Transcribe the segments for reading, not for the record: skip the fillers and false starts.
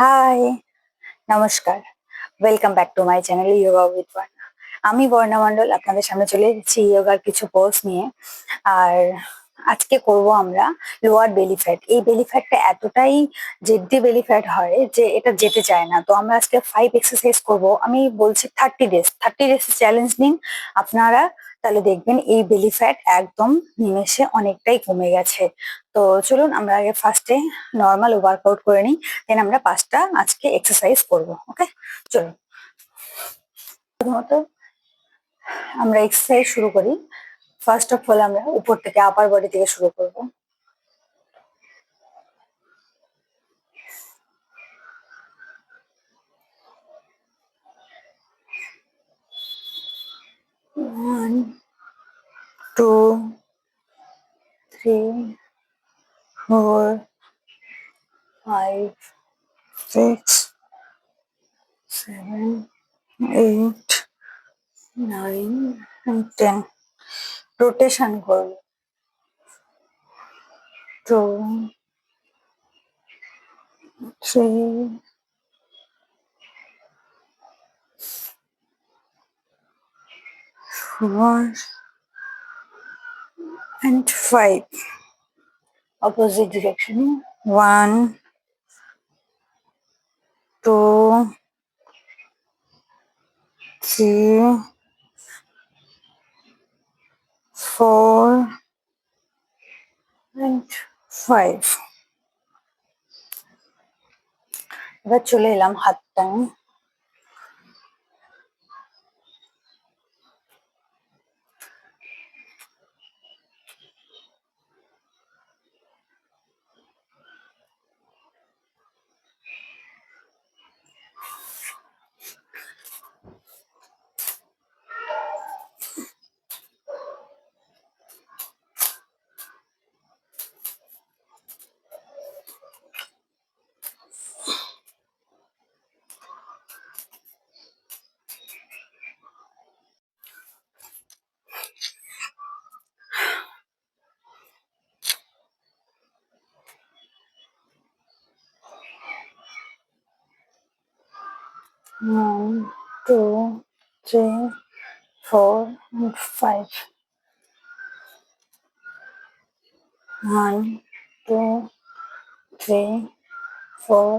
High, নমস্কার। Welcome back to my channel yoga with Barna. আমি বর্ণা মণ্ডল আপনাদের সামনে চলে এসেছি ইয়োগার কিছু পোজ নিয়ে। আর আজকে করব আমরা লোয়ার বেলি ফ্যাট। এই বেলি ফ্যাটটা এতটাই জেদ্দি বেলি ফ্যাট হয় যে এটা যেতে চায় না। তো আমরা আজকে 5 এক্সারসাইজ করব। আমি বলছি 30 ডেজ। 30 ডেজ চ্যালেঞ্জ নিন আপনারা, তাহলে দেখবেন এই বেলি ফ্যাট একদম নিমেষে অনেকটাই কমে গেছে। তো চলুন আমরা আগে ফার্স্টে নর্মাল ওয়ার্কআউট করে নিই, দেন আমরা 5টা আজকে এক্সারসাইজ করব। ওকে, চলুন। প্রথমত আমরা এক্সারসাইজ শুরু করি। ফার্স্ট অফ অল আমরা উপর থেকে আপার বডি থেকে শুরু করব। One, two, three, four, five, six, seven, eight, nine, 10। Rotation করব। 2, 3, 4 and 5. Opposite direction. 1, 2, 3, 4 and 5. এবার চলে এলাম হাত টাইম। One, 2, 3, 4 and 5. 1, 2, 3, 4,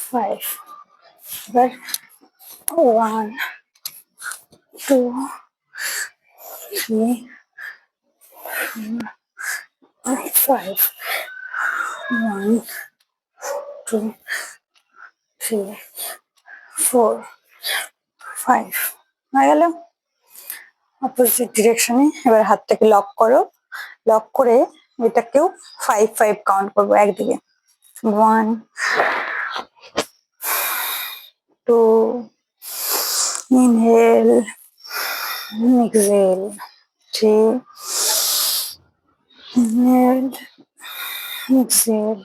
5. এবার 1, 2, 3, 4 and 5. 1, 2, 3, 4, 5 হয়ে গেল। অপোজিট ডিরেকশনে এবার হাতটাকে লক করো। লক করে এটাকেও 5 কাউন্ট করবো একদিকে। 1, 2, inhale, exhale, 3, inhale, exhale,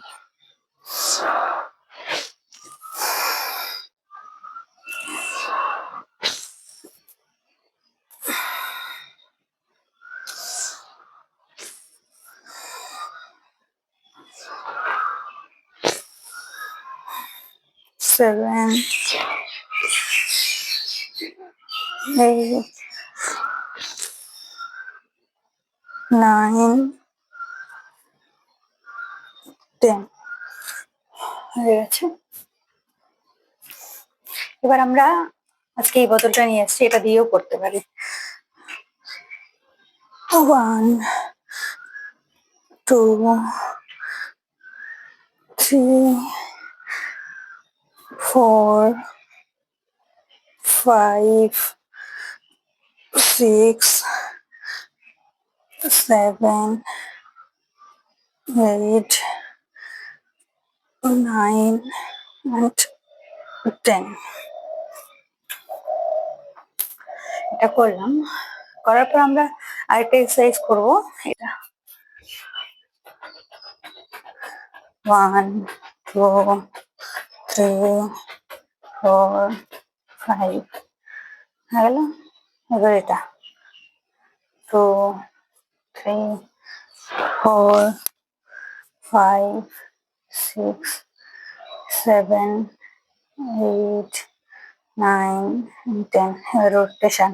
7, 8, 9, 10 হয়ে গেছে। এবার আমরা আজকে এই বোতলটা নিয়ে এসেছি, এটা দিয়েও করতে পারি। 1, 2, 3, 4, 5, 6, 7, 8, 9 and 10 এটা করলাম। করার পর আমরা আরেকটা এক্সারসাইজ করব। এটা 1, 2, 3, 4, 5 হয়ে গেল। এবার এটা 2, 3, 4, 5, 6, 7, 8, 9, 10. Rotation.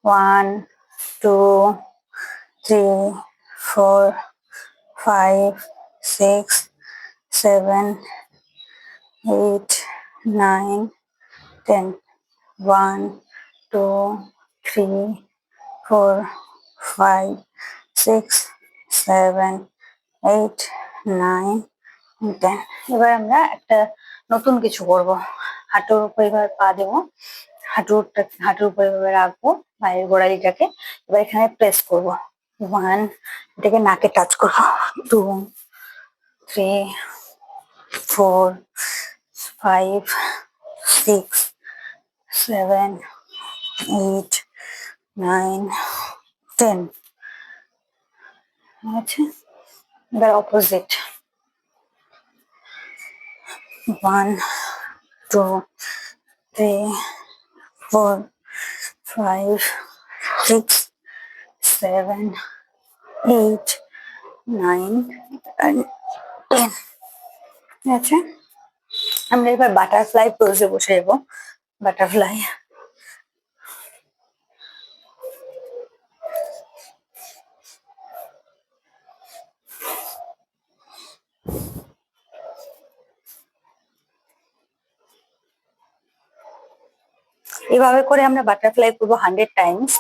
1, 2, 3, 4, 5, 6, 7, 8, 9, 10. 1, 2, 3, 4, 5, 6, 7, 8, 9, 10. এবার আমরা একটা নতুন কিছু করব। হাঁটুর উপর এবার পা দেবো, হাঁটুর উপর এভাবে রাখবো পায়ের গোড়ালিটাকে। এবার এখানে প্রেস করব। 1, এটাকে নাকে টাচ করবো। 2, 3, 4, 5, 6, 7, 8, 9, 10. আছে, এবার অপোজিট। 1, 2, 3, 4, 5, 6, 7, 8, 9, and 10. আছে, আমরা এবার বাটারফ্লাই পোজে বসে যাবো। বাটারফ্লাই। এভাবে করে আমরা বাটারফ্লাই করবো 100 টাইমস।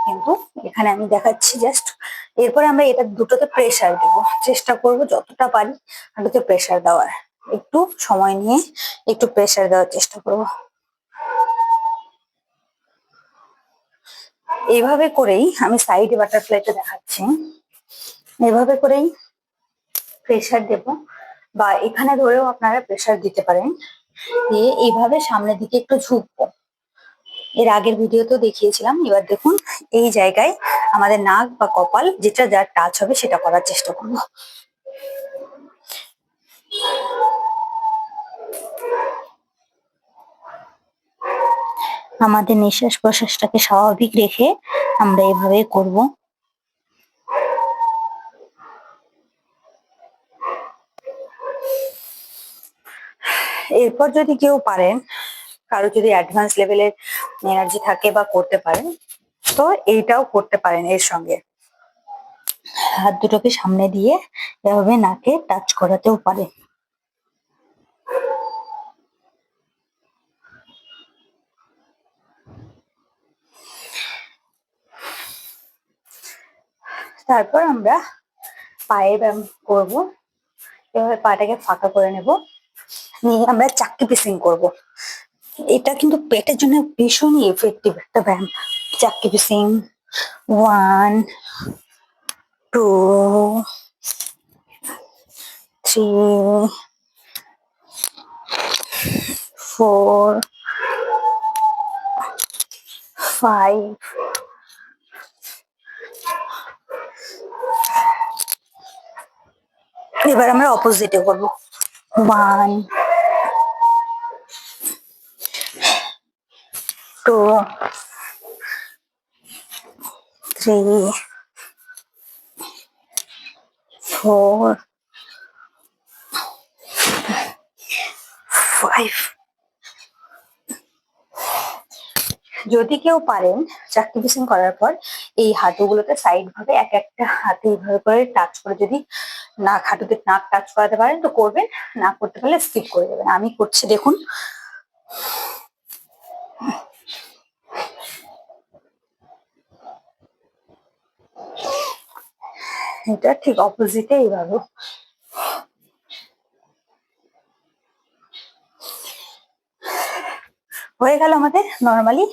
কিন্তু এখানে আমি দেখাচ্ছি জাস্ট। এরপরে আমরা এটা দুটোতে প্রেসার দেব, চেষ্টা করব যতটা পারি হাঁটুতে প্রেসার দেওয়ার। একটু সময় নিয়ে একটু প্রেসার দেওয়ার চেষ্টা করব। এইভাবে করেই আমি সাইড বাটারফ্লাইটা দেখাচ্ছি। এভাবে করেই প্রেসার দেব, বা এখানে ধরেও আপনারা প্রেসার দিতে পারেন। দিয়ে এইভাবে সামনের দিকে একটু ঝুঁকবো। এর আগের ভিডিওতেও দেখিয়েছিলাম। এবার দেখুন এই জায়গায় আমাদের নাক বা কপাল যেটা যার টাচ হবে সেটা করার চেষ্টা করব। আমাদের নিঃশ্বাস প্রশ্বাসটাকে স্বাভাবিক রেখে আমরা এভাবে করব। এরপর যদি কেউ পারেন, কারো যদি অ্যাডভান্স লেভেলের এনার্জি থাকে বা করতে পারেন, তো এইটাও করতে পারেন। এর সঙ্গে হাত দুটোকে সামনে দিয়ে এভাবে নাকে টাচ করাতেও পারে। তারপর আমরা পায়ের ব্যায়াম করব। এভাবে পাটাকে ফাঁকা করে নেব, নিয়ে আমরা চাক্কি পিসিং করব। এটা কিন্তু পেটের জন্য ভীষণই এফেক্টিভ একটা ব্যায়াম, চাক্কি পিসিং। 1, 2, 3, 4, 5, এবার আমরা অপোজিটে করব। 1, 2, 3, 4, 5। যদি কেউ পারেন চাক্কি পিসিং করার পর এই হাঁটুগুলোতে সাইড ভাবে এক একটা হাতে এইভাবে করে টাচ করে, যদি হাঁটুতে নাক টাচ করাতে পারেন তো করবেন, না করতে পারলে স্কিপ করে দেবেন। আমি করছি দেখুন। এটা ঠিক অপোজিটে এইভাবে। হয়ে গেল আমাদের নর্মালি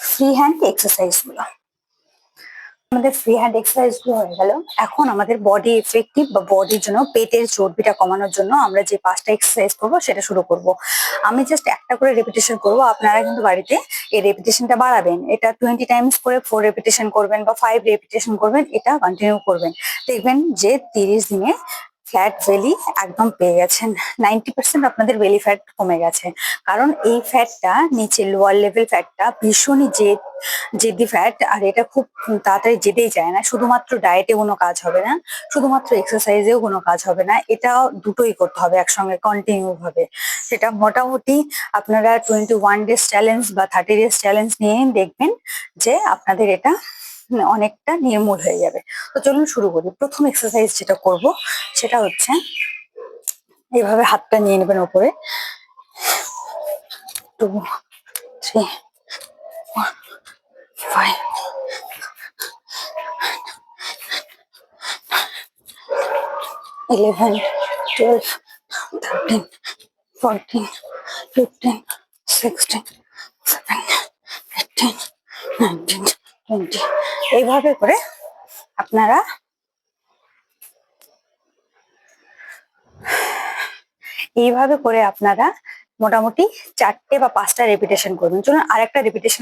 ফ্রি হ্যান্ড এক্সারসাইজ গুলো। আমাদের ফ্রি হ্যান্ড এক্সারসাইজ গুলো হয়ে গেল। এখন আমাদের বডি এফেক্টিভ বা বডির জন্য পেটের চর্বিটা কমানোর জন্য আমরা যে 5টা এক্সারসাইজ করবো সেটা শুরু করব। আমি জাস্ট একটা করে রেপিটেশন করব, আপনারা কিন্তু বাড়িতে এই রেপিটেশনটা বাড়াবেন। এটা 20 টাইমস করে 4 রেপিটেশন করবেন বা 5 রেপিটেশন করবেন, এটা কন্টিনিউ করবেন। দেখবেন যে 30 দিনে ফ্ল্যাট বেলি একদম পেয়ে গেছেন। 90% আপনাদের বেলি ফ্যাট কমে গেছে। কারণ এই ফ্যাটটা নিচে লোয়ার লেভেল ফ্যাটটা ভীষণই জেদি ফ্যাট, আর এটা খুব তাড়াতাড়ি যেতেই চায় না। শুধুমাত্র ডায়েটে কোনো কাজ হবে না, শুধুমাত্র এক্সারসাইজেও কোনো কাজ হবে না, এটা দুটোই করতে হবে একসঙ্গে কন্টিনিউ ভাবে। সেটা মোটামুটি আপনারা 21 ডেজ চ্যালেঞ্জ বা 30 ডেজ চ্যালেঞ্জ নিয়ে দেখবেন যে আপনাদের এটা অনেকটা নির্মূল হয়ে যাবে। তো চলুন শুরু করি। প্রথম এক্সারসাইজ যেটা করব সেটা হচ্ছে এইভাবে হাতটা নিয়ে নেবেন উপরে। 2, 3, 4, 5, 11, 12, 13, 14, 15, 16, 17, 18, 19, 20। এইভাবে করে আপনারা মোটামুটি 4টে বা 5টা রেপিটেশন করবেন। চলুন আরেকটা রেপিটেশন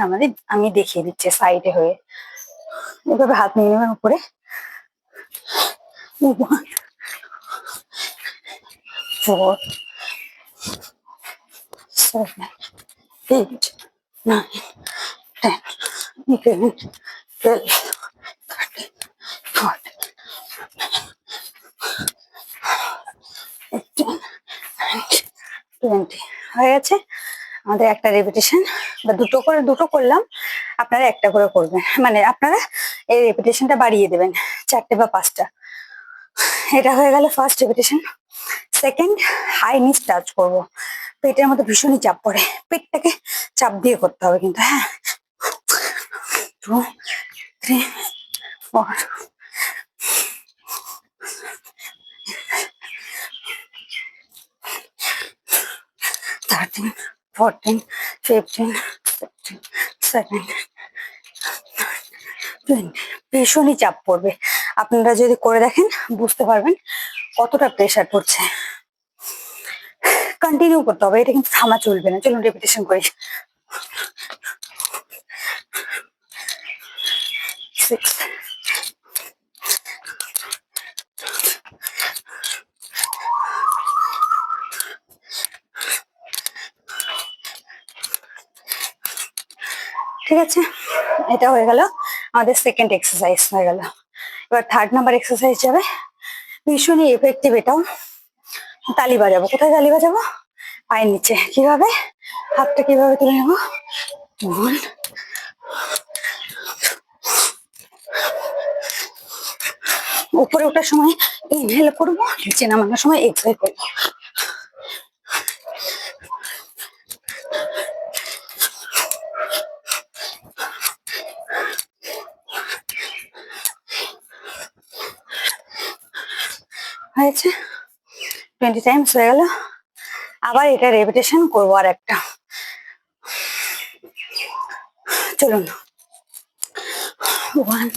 আমি দেখিয়ে দিচ্ছি সাইডে হয়ে। এভাবে হাত নিয়ে নেবেন উপরে। 1, 4, 7, 8, 9, 10, 11, 12, 13, 14, 18, 19, 20। হয়ে গেছে আমাদের একটা রেপিটেশন, বা দুটো করলাম, আপনারা একটা করে করবেন। মানে আপনারা এই রেপিটেশনটা বাড়িয়ে দেবেন 4টে বা 5টা। এটা হয়ে গেল ফার্স্ট রেপিটেশন। সেকেন্ড, হাই নিচ টাচ করবো। পেটের মধ্যে ভীষণই চাপ পড়ে, পেটটাকে চাপ দিয়ে করতে হবে কিন্তু। হ্যাঁ, 2, 3, 4, 13, 14, 15, 16, 17, 20। ভীষণই চাপ পড়বে। আপনারা যদি করে দেখেন বুঝতে পারবেন কতটা প্রেশার পড়ছে। কন্টিনিউ করতে হবে, এটা কিন্তু থামা চলবে না। চলুন রেপিটেশন করি। 6, ঠিক আছে, এটা হয়ে গেল আমাদের সেকেন্ড এক্সারসাইজ হয়ে গেল। এবার থার্ড নাম্বার এক্সারসাইজ যাবে, ভীষণই এফেক্টিভ এটাও। তালি বাজাবো। কোথায় তালি বাজাবো? পায়ের নিচে। কিভাবে? হাতটা কিভাবে তুলে নেবো? 1, উপরে ওঠার সময় ইনহেল করবো, নিচে নামানোর সময় এক্সহেল করবো। হয়েছে, 20 টাইমস হয়ে গেল। আবার এটা রেপিটেশন করবো আর একটা। চলুন। 1,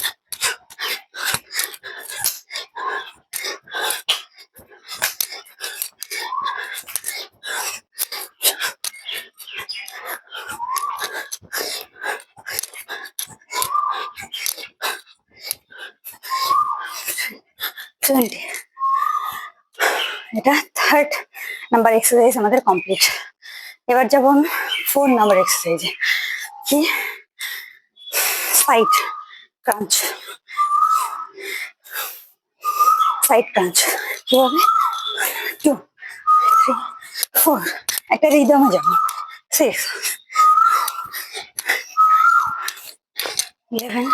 এটা থার্ড নাম্বার এক্সারসাইজ আমাদের কমপ্লিট। এবার যাবো 4 নাম্বার এক্সারসাইজে। কি? সাইড ক্রাঞ্চ। সাইড ক্রাঞ্চ কিভাবে? 2, 3, 4, একটা রিদমে যাবো। 6, 11,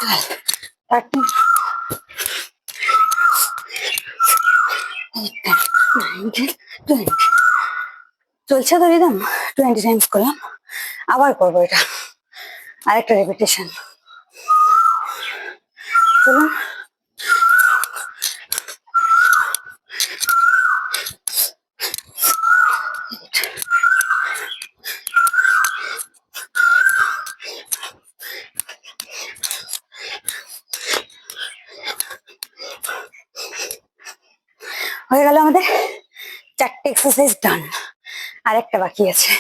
12, 13, 18, 19, 20। চলছে তো রিদম। 20 টাইমস করলাম। আবার করবো এটা, আরেকটা রেপিটেশন। চলুন। হয়ে গেল আমাদের 4টে এক্সারসাইজ ডান। আর একটা বাকি আছে,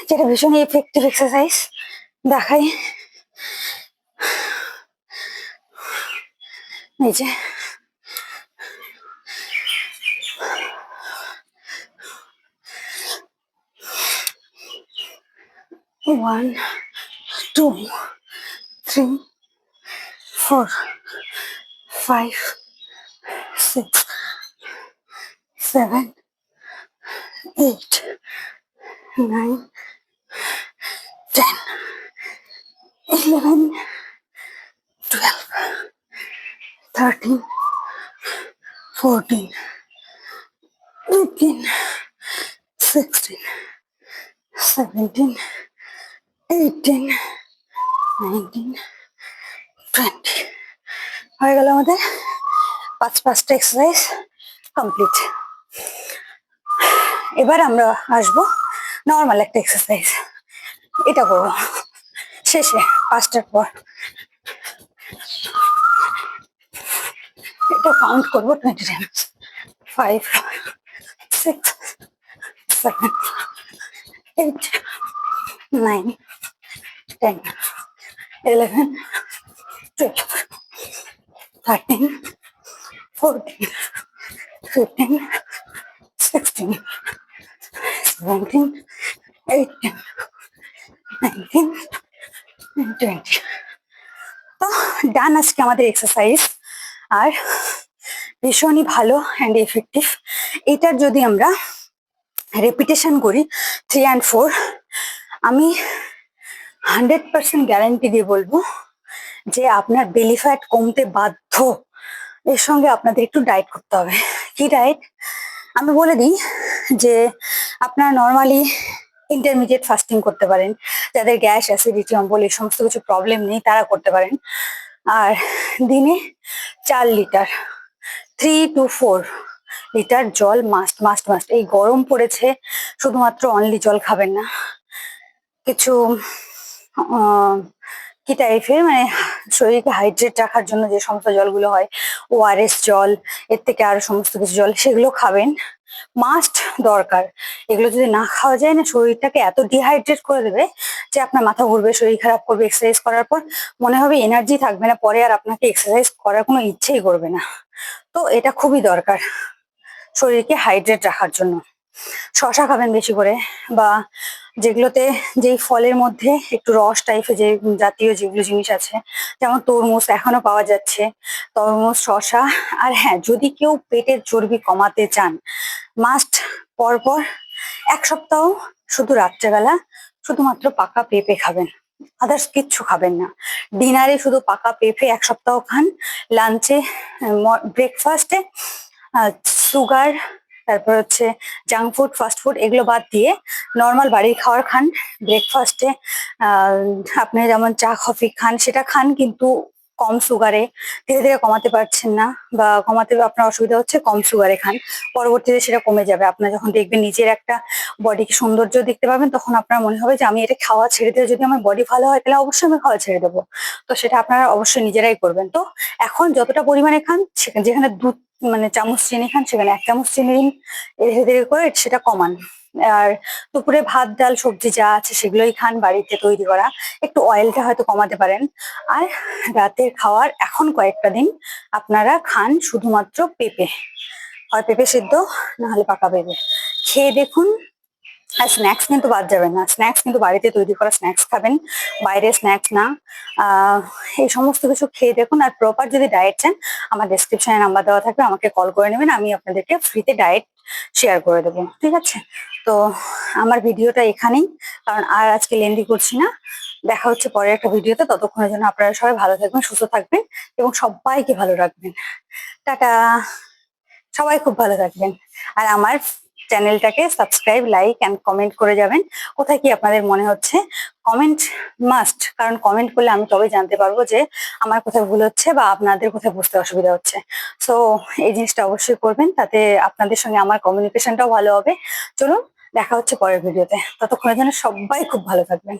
যেটা ভীষণ এফেক্টিভ এক্সারসাইজ। দেখাই, এই যে 1, 2, 3, 4, 5, 6, 7, 8, 9, 10, 11, 12, 13, 14, 15, 16, 17, 18, 19, 20. হয়ে গেল আমাদের পাঁচটা এক্সারসাইজ কমপ্লিট। এবার আমরা আসবো নর্মাল একটা এক্সারসাইজ, এটা করবো শেষে 5টার পর। এটা কাউন্ট করবো 20 টাইমস। 5, 6, 7, 8, 9, 10, 11, 12, 13, 14, 15, 16, 17, 18, 19, 20. তো ডান আজকে আমাদের এক্সারসাইজ, আর ভীষণই ভালো অ্যান্ড এফেক্টিভ। এটার যদি আমরা রেপিটেশন করি 3 and 4, আমি 100% গ্যারান্টি দিয়ে বলবো যে আপনার বেলি ফ্যাট কমতে বাধ্য। এর সঙ্গে আপনাদের একটু ডায়েট করতে হবে। কি ডায়েট আমি বলে দিই, যে আপনারা নর্মালি ইন্টারমিডিয়েট ফাস্টিং করতে পারেন, যাদের গ্যাস অ্যাসিডিটি অম্বল এই সমস্ত কিছু প্রবলেম নেই তারা করতে পারেন। আর দিনে 4 লিটার 3 to 4 লিটার জল মাস্ট মাস্ট মাস্ট। এই গরম পড়েছে, শুধুমাত্র অনলি জল খাবেন না, কিছু কি টাইপের মানে শরীরকে হাইড্রেট রাখার জন্য যে সমস্ত জলগুলো হয়, ওআরএস জল, এর থেকে আরো সমস্ত কিছু জল, সেগুলো খাবেন, মাস্ট দরকার। এগুলো যদি না খাওয়া যায় না, শরীরটাকে এত ডিহাইড্রেট করে দেবে যে আপনার মাথা ঘুরবে, শরীর খারাপ করবে, এক্সারসাইজ করার পর মনে হবে এনার্জি থাকবে না, পরে আর আপনাকে এক্সারসাইজ করার কোনো ইচ্ছেই করবে না। তো এটা খুবই দরকার শরীরকে হাইড্রেট রাখার জন্য। শশা খাবেন বেশি করে, বা যেগুলোতে যেই ফলের মধ্যে একটু রস টাইপের যে জাতীয় যেগুলো জিনিস আছে, যেমন তরমুজ এখনো পাওয়া যাচ্ছে, তরমুজ, শশা। আর হ্যাঁ, যদি কেউ পেটের চর্বি কমাতে চান, মাস্ট পরপর 1 সপ্তাহ শুধু রাত্রেবেলা শুধুমাত্র পাকা পেঁপে খাবেন, আদার্স কিচ্ছু খাবেন না। ডিনারে শুধু পাকা পেঁপে 1 সপ্তাহ খান, লাঞ্চে, ব্রেকফাস্টে সুগার, তারপর হচ্ছে জাঙ্ক ফুড, ফাস্ট ফুড এগুলো বাদ দিয়ে নর্মাল বাড়ির খাবার খান। ব্রেকফাস্টে আপনি যেমন চা কফি খান, সেটা খান, কিন্তু কম সুগারে। ধীরে ধীরে কমাতে পারছেন না বা কমাতে আপনার অসুবিধা হচ্ছে, কম সুগারে খান। পরবর্তীতে সেটা কমে যাবে। আপনার যখন দেখবেন নিজের একটা বডিকে সৌন্দর্য দেখতে পাবেন, তখন আপনার মনে হবে যে আমি এটা খাওয়া ছেড়ে দিয়ে যদি আমার বডি ভালো হয় তাহলে অবশ্যই আমি খাওয়া ছেড়ে দেবো। তো সেটা আপনারা অবশ্যই নিজেরাই করবেন। তো এখন যতটা পরিমাণে খান, সেখানে যেখানে মানে চামচ চিনি খান, সেখানে 1 চামচ চিনি দিন, ধীরে ধীরে করে সেটা কমান। আর দুপুরে ভাত ডাল সবজি যা আছে সেগুলোই খান, বাড়িতে তৈরি করা। একটু অয়েলটা হয়তো কমাতে পারেন। আর রাতের খাওয়ার এখন কয়েকটা দিন আপনারা খান শুধুমাত্র পেঁপে, হয় পেঁপে সিদ্ধ, না হলে পাকা পেঁপে খেয়ে দেখুন। আর স্ন্যাক্স কিন্তু বাদ যাবে না, স্ন্যাক্স কিন্তু বাড়িতে তৈরি করা স্ন্যাক্স খাবেন, বাইরে স্ন্যাক্স না। আহ এই সমস্ত কিছু খেয়ে দেখুন। আর প্রপার যদি ডায়েট চান, আমার ডেসক্রিপশনে নাম্বার দেওয়া থাকবে, আমাকে কল করে নেবেন, আমি আপনাদেরকে ফ্রিতে ডায়েট শেয়ার করে দেবো, ঠিক আছে? তো আমার ভিডিওটা এখানেই, কারণ আর আজকে লেন্দি করছি না। দেখা হচ্ছে পরের একটা ভিডিওতে, ততক্ষণের জন্য আপনারা সবাই ভালো থাকবেন, সুস্থ থাকবেন এবং সবাইকে ভালো রাখবেন। টাটা। সবাই খুব ভালো থাকবেন। আর আমার চ্যানেলটাকে সাবস্ক্রাইব, লাইক অ্যান্ড কমেন্ট করে যাবেন। কোথায় কি আপনাদের মনে হচ্ছে, কমেন্ট মাস্ট, কারণ কমেন্ট করলে আমি তবেই জানতে পারবো যে আমার কোথায় ভুল হচ্ছে বা আপনাদের কোথায় বুঝতে অসুবিধা হচ্ছে। সো এই জিনিসটা অবশ্যই করবেন, তাতে আপনাদের সঙ্গে আমার কমিউনিকেশনটাও ভালো হবে। চলুন, দেখা হচ্ছে পরের ভিডিওতে, ততক্ষণের জন্য সবাই খুব ভালো থাকবেন।